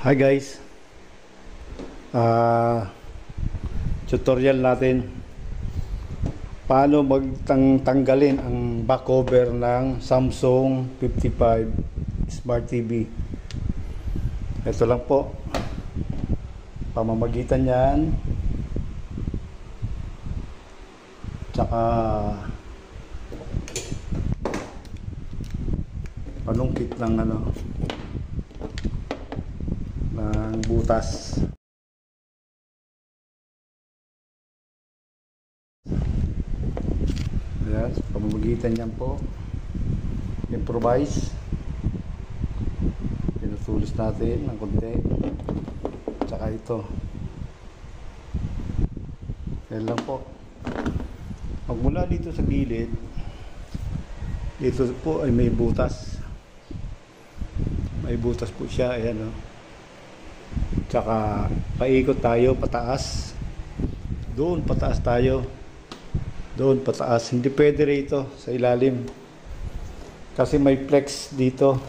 Hi guys, tutorial natin paano magtanggalin ang back cover ng Samsung 55 Smart TV. Ito lang po, pamamagitan yan tsaka panungkit ng ng butas. Ayan, pamamagitan niyan po improvise, pinutulis natin ng konti tsaka ito. Ayan lang po. Magmula dito sa gilid, dito po ay may butas, po siya. Ayan, tsaka paikot tayo pataas, doon pataas tayo, doon pataas. Hindi pwede rito sa ilalim kasi may flex dito,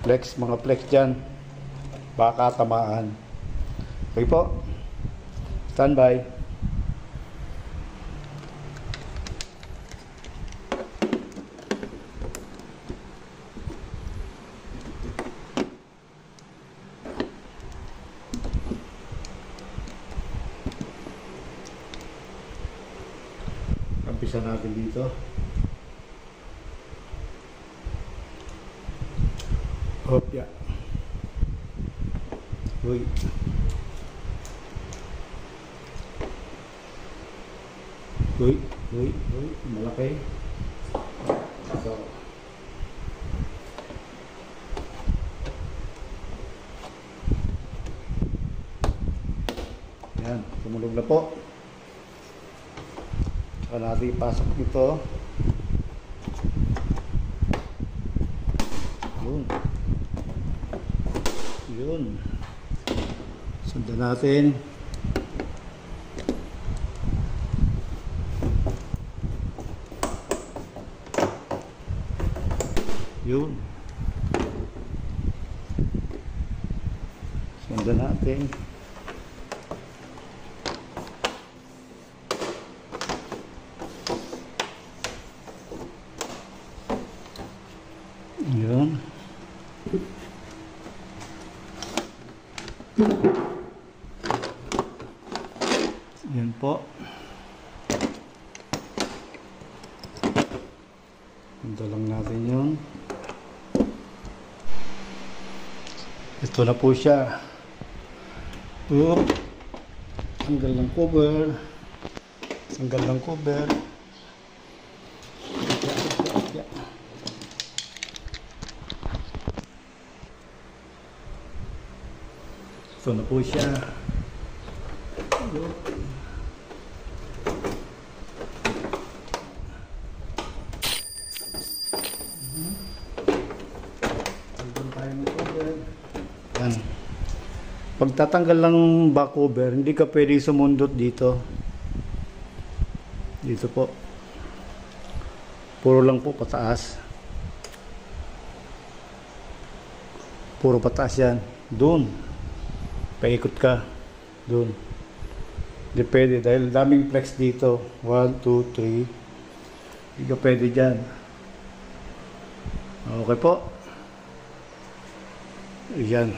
mga flex dyan, baka tamaan. Okay po, standby. Umpisa natin dito. Hopya. Uy. Malaki. So. Yan, tumulog na po. Saka natin ipasok dito. Yun. Sundan natin. Yun. Sundan natin. Yun. Yan po. Punta lang natin yun. Ito na po siya. Tanggal ng cover. Ito na po siya. Yan. Pagtatanggal ng back cover, hindi ka pwede sumundot dito. Dito po. Puro lang po pataas. Puro pataas yan. Doon. Paikot ka. Doon. Hindi pwede dahil daming flex dito. 1, 2, 3. Hindi ka pwede dyan. Okay po. Yan.